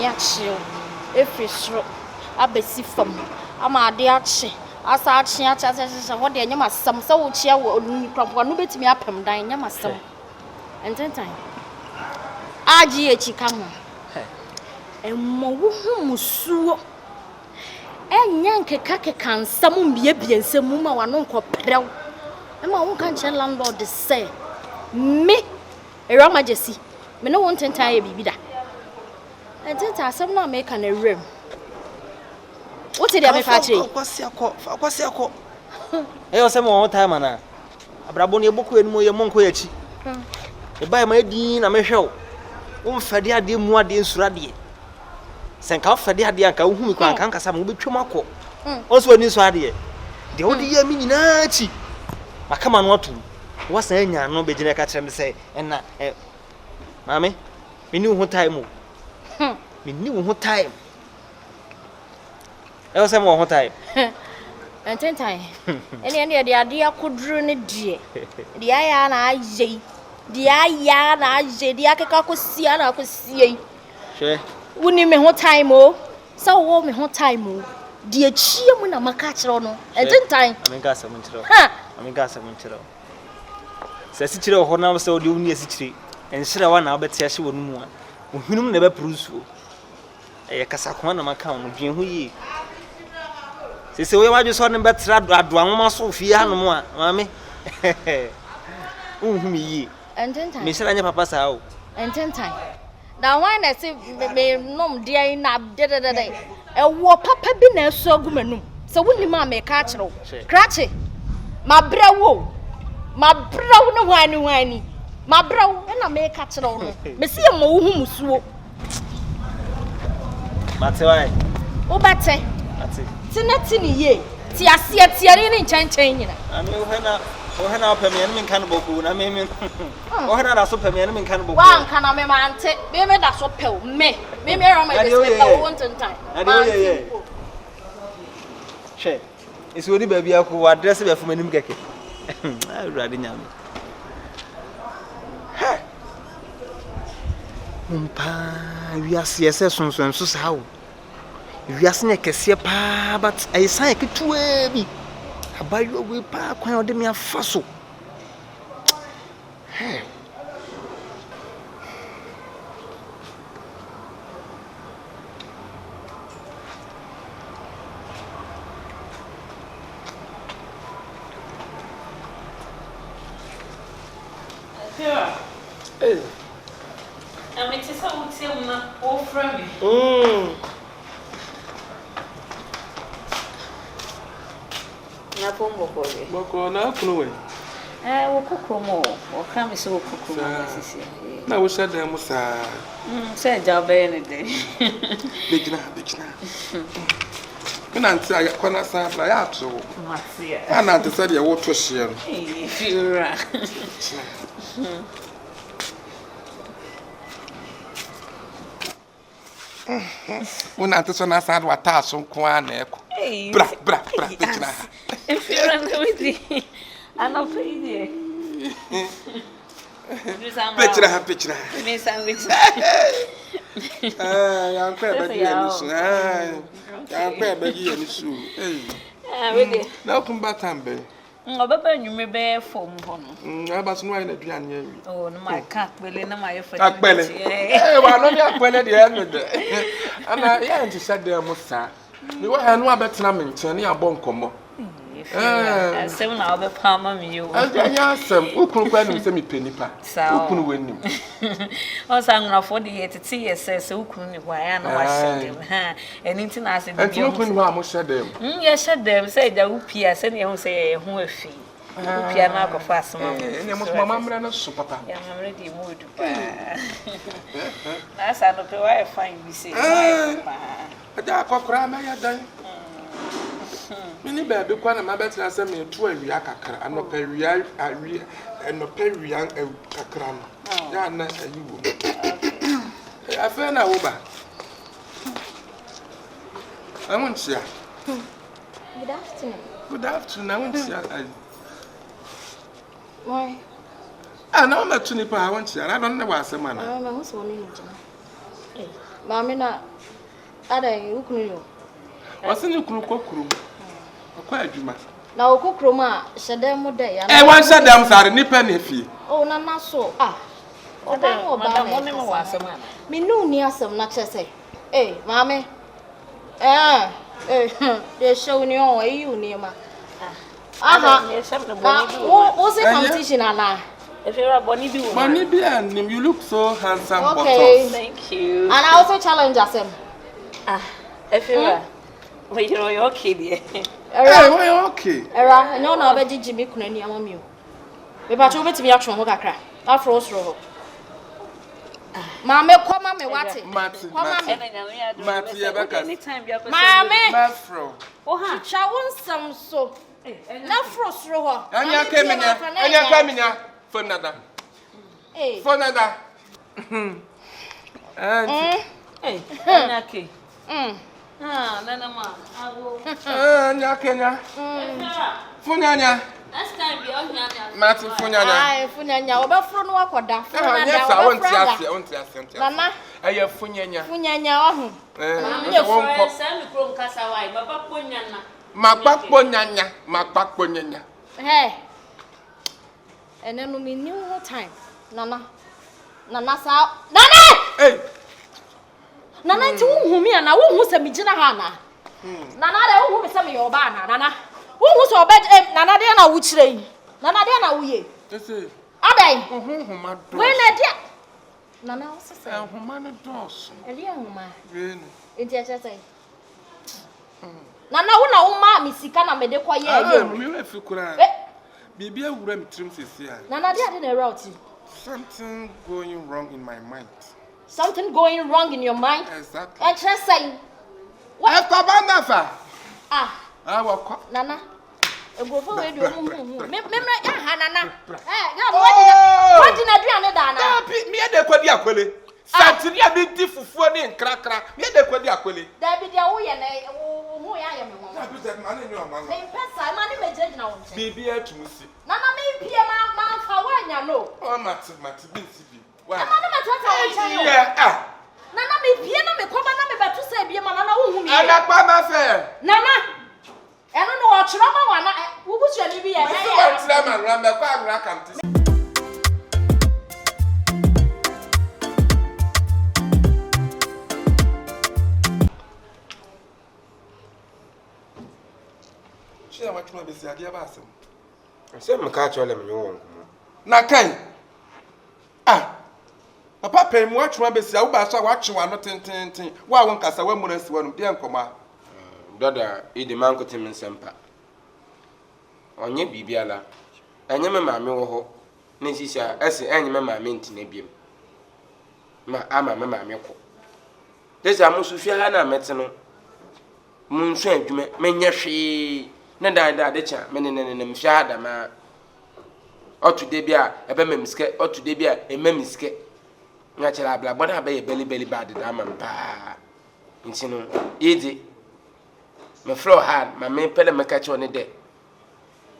betimi achie efiri soro abesi fam ama ade achi asa achi acha wo de nyama sam se wo chia wo nkrompo no betimi apem dan nyama sam ententan aji echika ho emmo wo hu musuo enya nkeka nsam biebie nsam ma wano nkoprew ema wo kan che landlord say me era majesty me no won tentan ye bibida ententan asem na make na rem what did you make actually akwasi akọ eyo se mo time na abrabo ne boko enu ye monko yachi e bai ma din na mehwew wo mfade ade mu ade nsurade senka fade ade anka wo humi kwa kan kasa mo betwem akọ oso ani so ade de wo de ye mi nyina chi makama no atum wo san anya no begine ka kire me se enna mame meni wo time o meni wo time eyo se mo ho time ententan ene de ade akoduru ne die de aya na aye de aya na aye de akeka kosia na kosie she woni me ho time o so wo me ho time o de achie mu na maka kire no ententan amenka se mun kire ha amenka se mun kire se si kire ho na se odi woni esi kire enhire wa na obeti ahye wonu mu a ohunum na be prusuo eye kasa ko na maka no dwen ho yi se we waju so ne betra ado anwoma so fie hanom a mame uhumi yi ententan me sira nya papa sa o ententan da wan na se me nom dia na de e wo papa bi na so agumanum se woni ma me ka kire krache mabrawo ne wani mabrawo na me ka kire no me se ye mo hu musuo matewai o bate ati tinati ni ye ti asie tiare ni nchanchen nyina ami o hena opem ye me kan boku na me o hena da so pem ye me kan boku wa nka na me mante me da so pew me ro ma be se won tentan ade ye she isi woni ba bia ko address be fuma nim keke awurade nyame ha umpa wiase ese sonson so sa wo wiase ne kese pa but ai san ketua bi abayo we pa kwan ode me afa so Boko na kuno we. Wo kokomo, wo kame so kokomo sisi. Na wo sha dem sa. Se jabe ne de. Begina. Mina nti akwana sa bla ya to. Matia. Ana nti sa de wo to hye no. Fiura. Una nti so na sa wa ta so nko ana eko. Bra, begina. Fiura no wedi. Ana feide. Picture. Me sandwich. Ya kwa ba gi enisu. Ya kwa ba gi enisu. Wedi. Na okumba tambe. Obaba nyume be fom ho no. Aba so no ayi na duane awi. Oh, no my kakpele na my fa. Akpele. Wa no ya akpele de enu de. Ana ya nti sha de mo sa. Ni wa ha no abetena me nchen ne abọ nkomo. Asem na obe pama mi yo. Anya asem, ukunu kwa nim se mi penipa. Ukunu wenim. O sa ngrafo de yetete yesese ukunu ni kwa ya na wa shedem. Ha, eni nti na ase bi. Ukunu wa mo shedem. Ye shedem se ja upia se ne hu se ye hu afi. Upia na akofo asema. Ne mo mama mra na so papa. Ya mamre di mood pa. Na sa no pe wa fine bi se. Ada akokora ma ya dan. Mini baby kwa na mabetina se me to awia kakra anopa awia enopa awia kakra no ya na ayiwo afa na wo ba amuntia good afternoon amuntia why na o metu ni pa amuntia na don ne wa asema na ma ho so no ni Mami na ada ukunu yo. Wase ni kunu kokuru. Akwa adwuma. Na okokro ma hyede mu de ya. Wan hyedam sare nipa na fie. Oh na na so odan oba mo ne mo wasem ana. Me nu ni asem na chese. Mami. De show ni on you ni ma. Aha. Wo say competition ana. If you're a bonny be woman. Money be and you look so handsome. Okay. Thank you. And I also challenge asem. If you're well, you're okay there. Hey, well, okay. Era, no na obeji Jimmy kuna ni amami o. Me pa cho betimi atwo ho kakra. Afro osro ho. Mame kwama me wate. Mati. Mati ya baka. Anytime you Mame. Mafro. Oha. Cha wonsam so. Na fro osro ho. Anya kemenya. Phone nada. Phone nada. Anya ke. Nana ma. Anya Kenya. Funyanya. Next time be on here. Mati funyanya. Ai funyanya obafro no akoda. Yes, I want to. Mama. Aye funyanya. Funyanya ohu. Send krom kasa wai, baba ponyana. Makpakpo nyanya. Hey. Ene no me new time. Nana sa. Nana! Hey. Nana ti wo hu me ana wo hu se me gina ha na. Nana de wo hu me se me yo ba na nana. Wo hu so be nana de na wo kire yi. Nana de na wo ye. Ese. Abai. Ohunhuma do. We na dia. Nana wo se se. Ohunhuma no dos. Eli ahuma. We no. Enti a chese. Nana wo na wo ma me sika na me de kwa ye ye. Me we fi kura. Bibi awura mi trim sesi a. Nana de na route. Something going wrong in my mind. Something going wrong in your mind? Exactly. And just saying. What? Nafa. What? Nana. Go for we do. Me Nana. What did I do Dana? Me de kwadi akwele. Santini abi di fufuo ni nkrakra. Me de kwadi akwele. Da bi dia wo ye na wo ya ye me ho. Na bi se ma ni o ma. Me pesa ma ni me je na wo nche. Bibi atumusi. Nana me pie ma fa wa nya no. O mati bi si bi. Wa. Nana ma tata wo nche. Yeah. Nana me pie na me koba na me betu se bie ma nana wo hu mi. Ana pa ma fe. Nana. Eno no wo chiro ma wa na wo bu twa ni bi ye. Me so wa tira ma ra me kwa agura kanti. She na watchma be si ade ba asem. Se me ka chole me won ko. Na kan. Papa pay mu watchma be si a wo ba so a watch wa no tenten. Wa won kasa wa mu na si wa no de nkoma. Dada idi man ko tim nsempa. Onye bibiala. Enye me maame wo ho. Ne sisia ese enye me maame ntina biem. Ma ama me maame ko. Desa musu fi ha na mete no. Mun so adwuma menye hwe. Ne da de cha me ne mfi ada ma. Otu de bia ebe memiske, otu de bia ememiske. Nya chere abla bona ba ye beli bad da ma mpa. Nti no yedi me flow hard ma me pele me catch on de.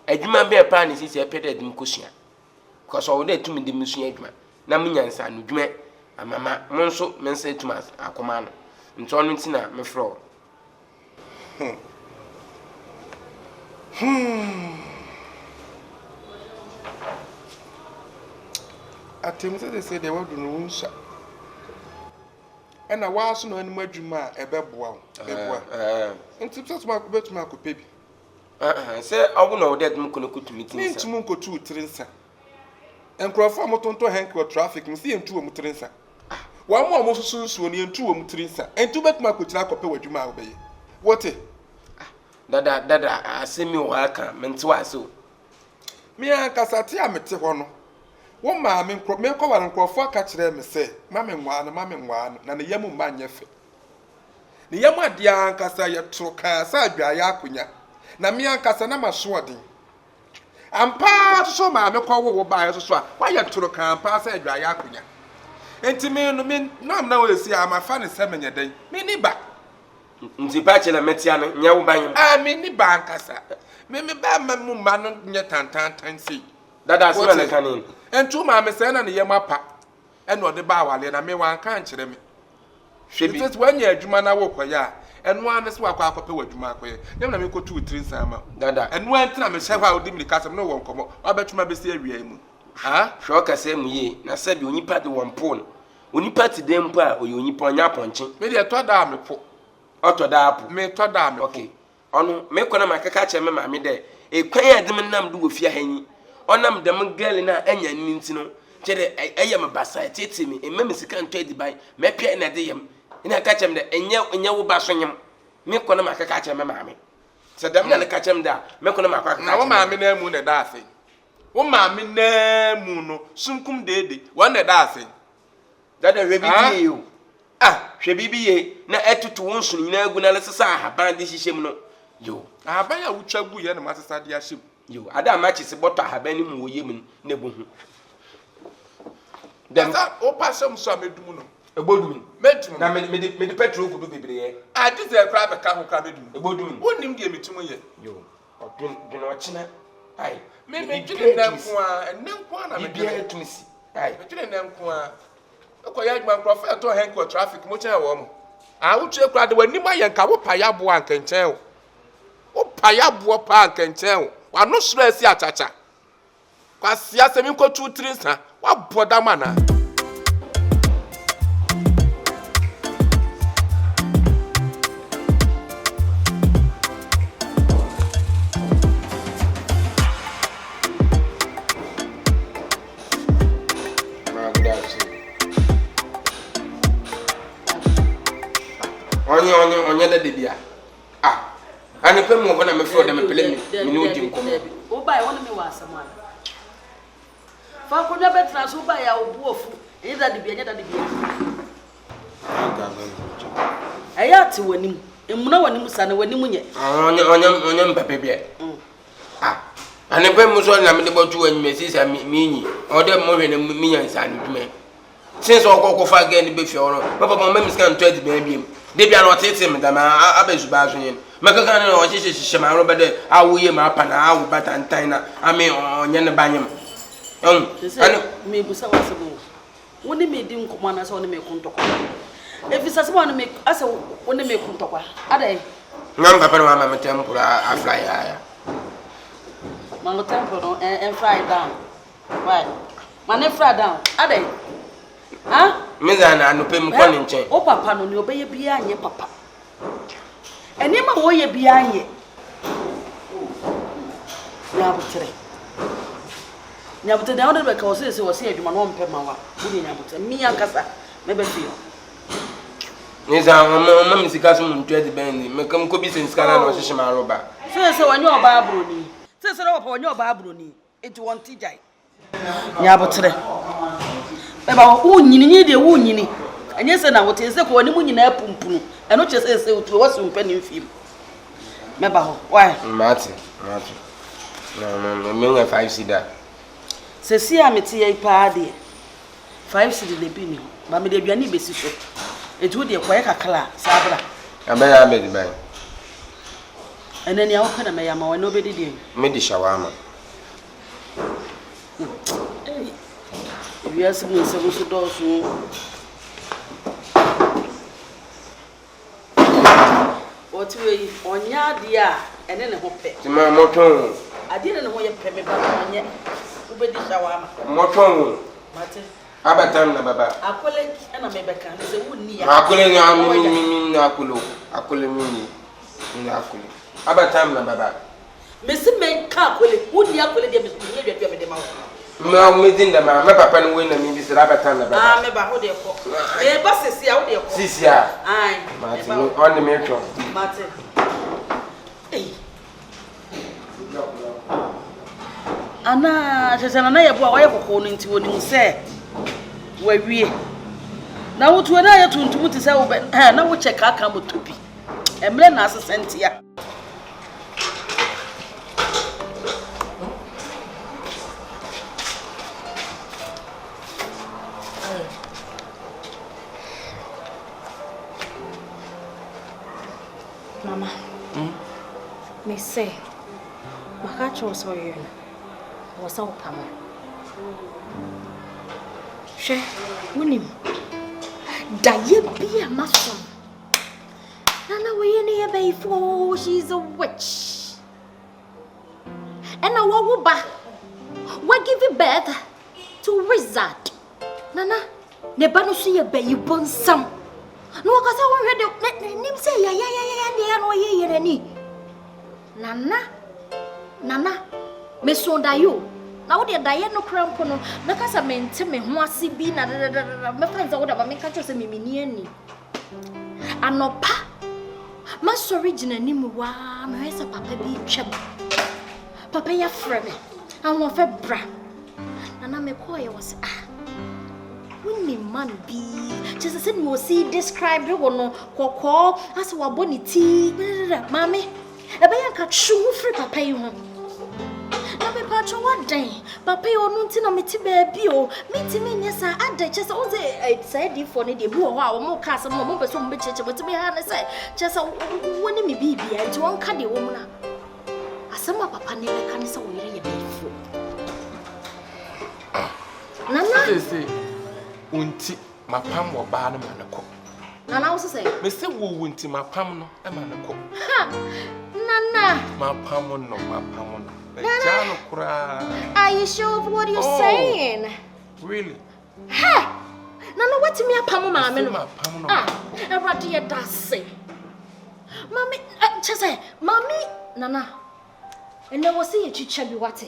Adwuma be pa ni sisi e pede dim kosua. Because o de tumi dim sua adwuma. Na munyansa no dwuma amama mo nso me nsa tuma akoma no. Nti ono nti na me flow. ATEMUDA they say they want to know unsha. And I was no any adwuma e beboa. Nti so ma ko betuma ko pebi. Say owo na o de dum ko no kutumi tin. Ni ntumu ko tu trinsa. Enkrofo mo tonto henko traffic mi si entu wo mu trinsa. Wa mo susu ni entu wo mu trinsa. Entu betuma ko kira kope wadwuma wo beye. What? Dada asemi wo aka mente wa so. Me akasate amete ho no. Wo ma me ko wa nkrofo aka kire me se ma me nwa no na ne yamu ma nyefe. Ne yamu ade ankasa ye tro kan sa adwa ya akonya. Na me ankasa na maso odin. Ampa so ma me ko wo ba so a wa ye tro kan pa sa adwa ya akonya. Enti me no me nam na we si amafa ne se menye den. Me ni ba. Nti ba che na metia no nya wo ban. Me ni ba ankasa. Me ba ma mu ma no nye tantan si. Dada asema na kanin. Entu ma me se na ne yema pa. E no de ba awale na me wan kan kire me. It is when you're Jumana Wokoya, and one is what I copy with Jumaque. Then I go 2 3 Sama. Dada, and one time I say, how did the custom no one come up? I bet you my best area. Ah, shock same ye. I said you need part the one pawn. When you party them pa or you need ponya punching. Maybe I thought that me po. Otto da me thought that me okay. On make one of my catch a mamma there. A quiet them do with fear henny. On them girl in her enya nintino. Chere I am a bassa, tete me, and Memmis can't trade by me pia and a diem. In a catch him there, and you bassing him. Make one of my catch a mammy. Said them not catch him there. Make one of my crack. Now, mammy, no moon a dancing. Oh, mammy, no moon, soon come daddy, one a dancing. That a baby you. Ah, she be na etu to one soon, you know, when I let us have banned this shame no. You, I buy a witcher boo and a master dear ship. You, I don't match is about to have any more women, never. Then that opa some duno. A bodum. Met na me the petrol could be there. I did a private car who can do. A bodum. Wouldn't him give me to me. You. Or do not china. Aye. Maybe you them and no one I be here to me. Aye. But you them qua. A quiet man prophet to hang for traffic much a woman. I would check rather when you might come up Payabu can tell. Oh, Payabu Park can tell. I'm not stressed yet, Chacha. Because yes, I mean, go 2 3 sir. What bother manner? Onye da debia. Ah. Ani pe mo bona me fro dem pele me no di nkomo. Wo ba e wona me wa asama. Fa ko na betra so ba ya obu ofu. E da debia nya da debia. Aya ti wanim. Emuna wanim sa na wanim nye. Onye mpepe bia. Ah. Ani pe mo so na me de botu wanim me sisa mi nyi. O de mo hwe na mi nya nsa ni dwuma. Since okoko fa again be fi oro. Papa mama mi scan 20 be biem. Debi an otete me da ma abezuba azoyen. Maka kan no hihye ma ro bede awuye ma apa na awu batantan na ame onye ne banyem. Ani me busa wasebo. Woni me di nkoma na so woni me kuntoko. Efisa se woni me ase woni me kuntoko. Adai. Ngam papa no ma me tempura afly ya. Mango tempo no en fry down. Why? Mane fry down. Adai. Ha? Mezana anope mu kwa nchen. O papa no ne obeye bia anye papa. Eni ma wo ye bia anye. Nyabutere. Nyabutere na be ka o se wo se adwuma no mpe ma wa. Budi nyabutere. Mi ankasa me be fi. Neza mama mi sika so mu ntwedi ben ni. Me kam ko bi se sika na no hihye ma roba. Se wanyo oba abro ni. Se na papa wanyo oba abro ni. Eti won ti jai. Nyabutere. Eba wo nyini de wo nyini anye se na wote se ko woni mu nyina apumpunu eno che se wotu wo se mpa ni mfim meba ho why mati no me nwe 5 sida se si amete ye pa de 5 sida de bi ni ba me de aduane besi so etu de koye kakala sabra abaya me di bai enani awo kana me ya ma woni obedi de me di shawama Yes, we say we should also. What we onya dia ene ne ho pe. Ti ma moton. Ade ne ho ye pe me ba onye. Ubedi shawama. Moton. Mate. Abatam na baba. Akole na me be kan se wonni ya. Akole na mi na akulo. Akole mi na akole. Abatam na baba. Me se me ka akole wonni akole de me ye dwa me de ma. Ma meeting da ma papa no we na mi bi sira bata na baba. Ah me ba ho de ko. Me ba sisi a ho de ko. Sisi a. Ai. Ma ti on the metro. Mate. Eh. Ana chesana na yebo a waye kokko no nti woni se wawie. Na wotu na ya tuntum ti se wo na wo check aka mo tobi. Emre na asesente ya. Mama. Me say, Makacho so you was so pama. She, Winim. Diabia mason. Nana, we any before she's a witch. And a wawuba. What give you birth to wizard? Nana, nebanu see a baby born some. No, because I want to say, Nana, Miss Sondayo. Now, dear Diana Crampono, because I meant to me, Mossy Bean, and my friends out of a make a mini. I'm not pa. Master original Nimua, my a papa be chum. Papa, ya friend, I want a bra. And I'm a choir was winning man be. Just as it was see described the one call as a bonity, mammy. A bayan cat shoe free papa you home. Now be patch one day, papa or nuntin me baby or meeting me, yes, I just all the said if for the blue or more castle, more but some bitch, but to be honest, just a winning me baby and to one candy woman. A summer papa never can so really be fool. Nana say, unti my pam or ban man a cook. Nana also say, Mr. Wunti, my pam no, a man a cook. Nana, my pam no, my pam. Are you sure of what you're saying? Really? Ha! Nana, what to me a pam, mammy? Ah, a ratty does say. Mammy, just say, Mammy, Nana. And there was a chicha be what?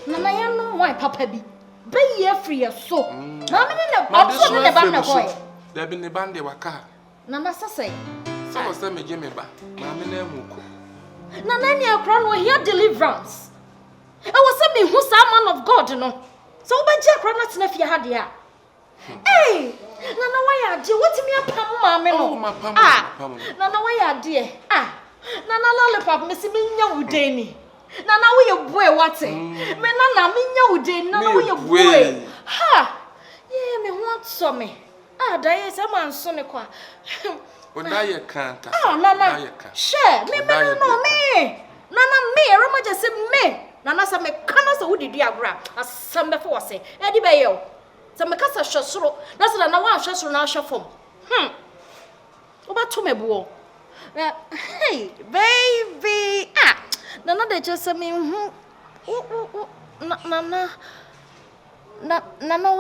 Nana, I know why Papa be. Be ye free your soul. Mammy, in the boy. There been the band they were car. Nana say. Some of them, Jimmy, Mammy, Nana, your crown will hear deliverance. I was saying who's a man of God, no. So, by Jack Ronald's nephew had ya. Hey, Nana, why are you? What's me a pam, mammy? Oh, my pam. Nana, why are dear? Nana, lollipop, Missy Minya Udeni. Nana, we a boy, what's it? Nana, Minya Udeni, Nana, we a boy. Ha! Yeah, me want some me. There is a man, Sonequa. When I can't. Nana, share, me, no, me. Nana, me, Roma just said me. Nana, some mechanics who did diagram, as some before say, Eddie Bayo. Some mechanics shot through. That's the no one shots from our shop from. About to me, boy. Hey, baby. Nana, they just said me, Nana,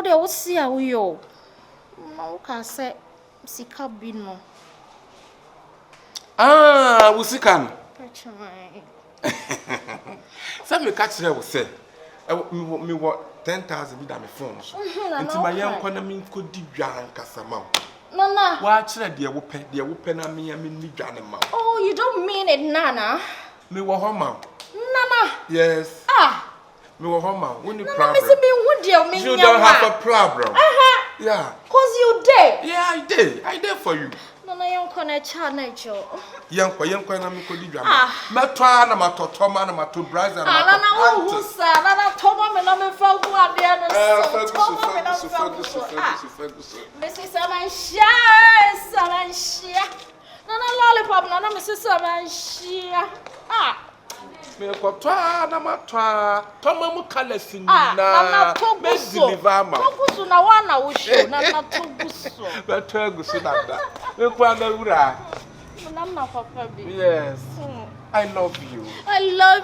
they will see how you. No, can say, Sika Bino. We see can. Some me catch her will say, me what 10,000 with my phones. Into my young economy could be young Casama. Nana, watch that dear whoopin, I mean, me Janama. Oh, you don't mean it, Nana. Me were home. Nana. Yes. Me were home. When you problem. You don't have a problem. Yeah. Cause you did. Yeah, I did for you. Nana, young corner child nature. Young corner, me could be drama. Matwana, Matotoma, Matobras, and Nana, who said, Nana, Toma, and I'm a folk who are there. Mrs. Samanshia. Nana, lollipop, Nana, Mrs. Samanshia. Me kotwana matwa toma mukalesi na toguso toguso na wana usho na toguso betoguso nada me kwa na wura na papa bi. Yes. I love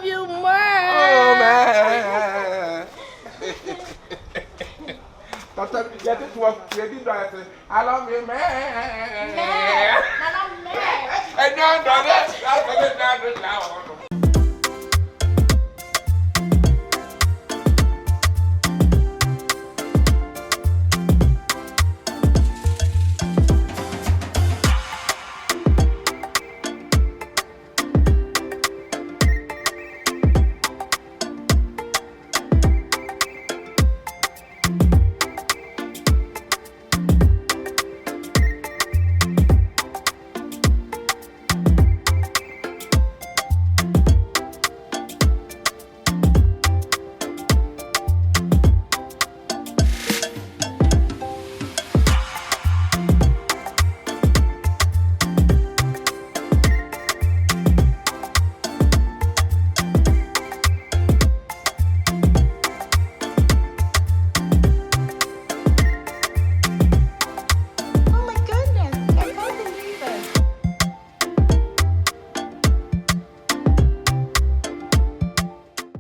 you Man. Oh man. Tata ya te tuwa ready do I say I love you man. Man. And no that's now.